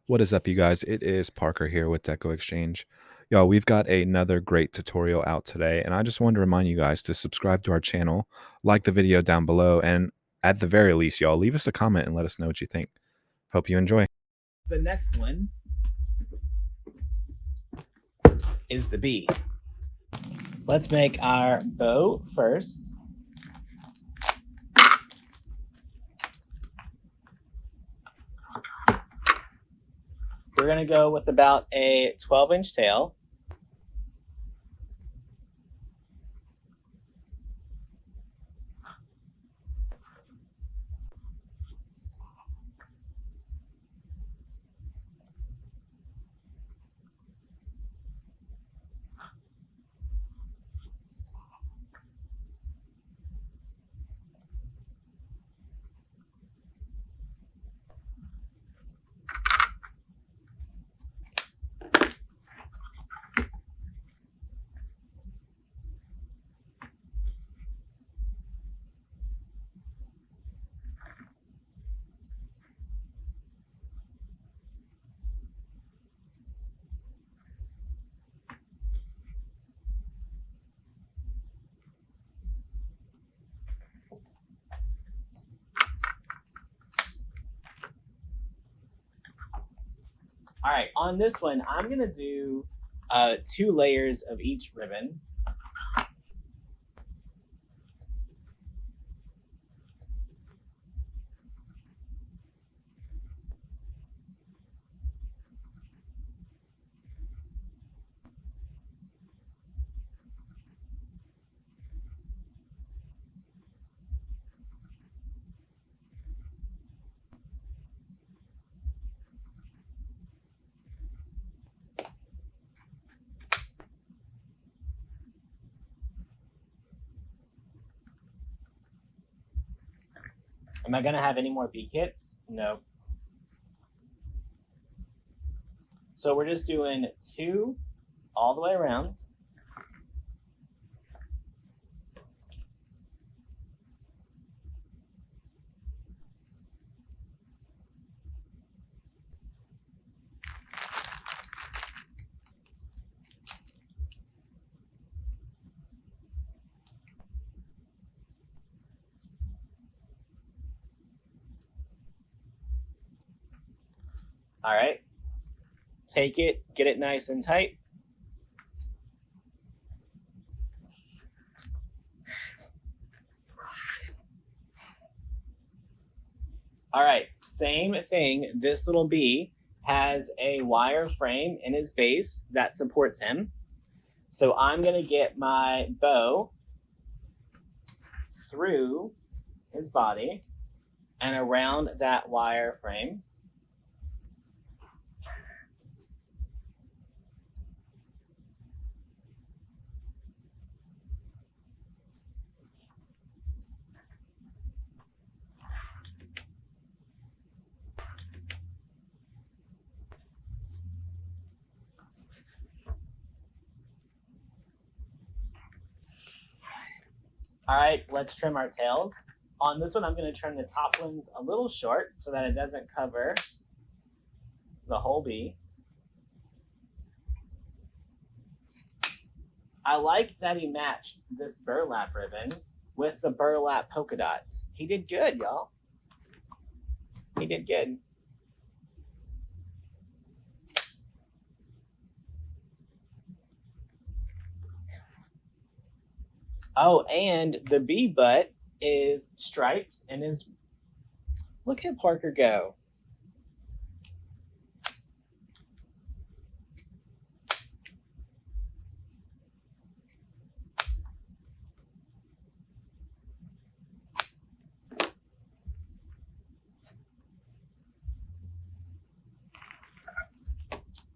What is up, you guys? It is Parker here with DecoExchange. Y'all, we've got another great tutorial out today, and I just wanted to remind you guys to subscribe to our channel, like the video down below, and at the very least, y'all, leave us a comment and let us know what you think. Hope you enjoy. The next one is the bee. Let's make our bow first. We're going to go with about a 12-inch tail. All right, on this one, I'm going to do 2 layers of each ribbon. Am I going to have any more bee kits? No. So we're just doing 2 all the way around. All right. Take it, get it nice and tight. All right, same thing. This little bee has a wire frame in his base that supports him. So I'm going to get my bow through his body and around that wire frame. All right, let's trim our tails. On this one, I'm going to trim the top ones a little short so that it doesn't cover the whole bee. I like that he matched this burlap ribbon with the burlap polka dots. He did good, y'all. He did good. Oh, and the bee butt is stripes and is, look at Parker go.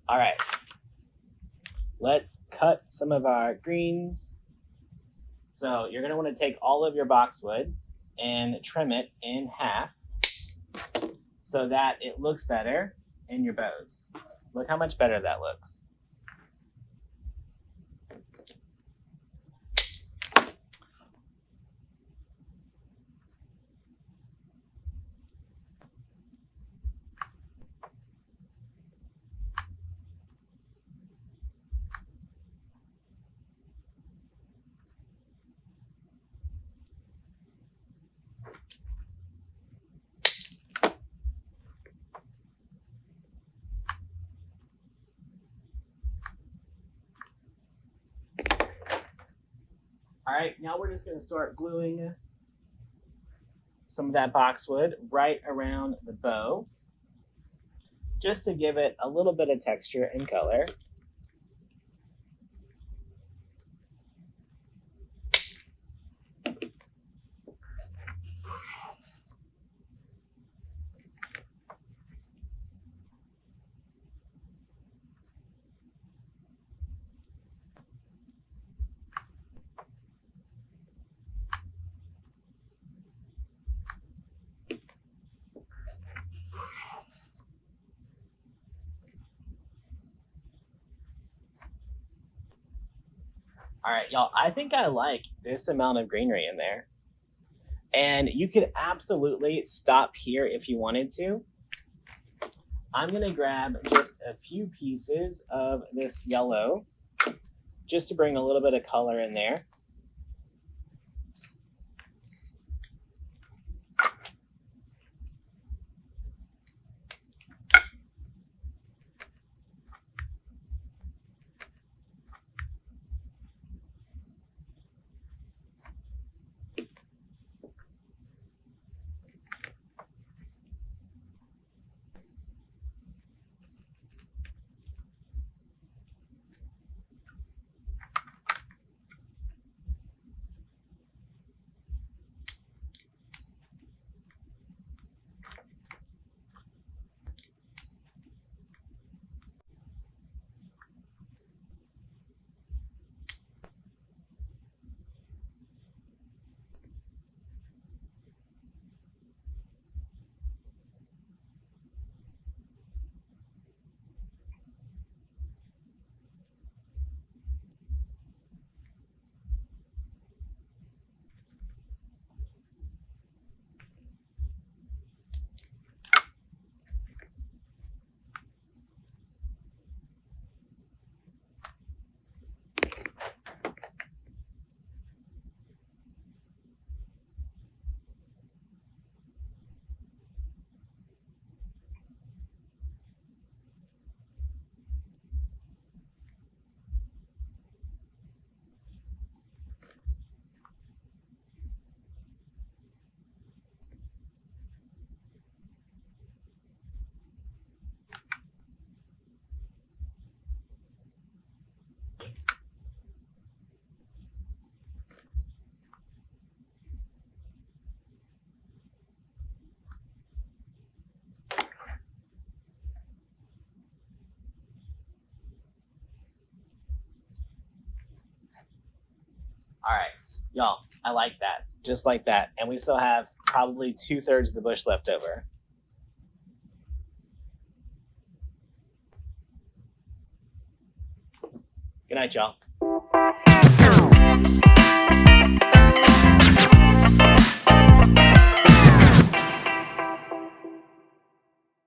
All right, let's cut some of our greens. So you're going to want to take all of your boxwood and trim it in half so that it looks better in your bows. Look how much better that looks. All right, now we're just gonna start gluing some of that boxwood right around the bow, just to give it a little bit of texture and color. All right, y'all, I think I like this amount of greenery in there. And you could absolutely stop here if you wanted to. I'm gonna grab just a few pieces of this yellow just to bring a little bit of color in there. All right, y'all, I like that, just like that. And we still have probably 2/3 of the bush left over. Good night, y'all.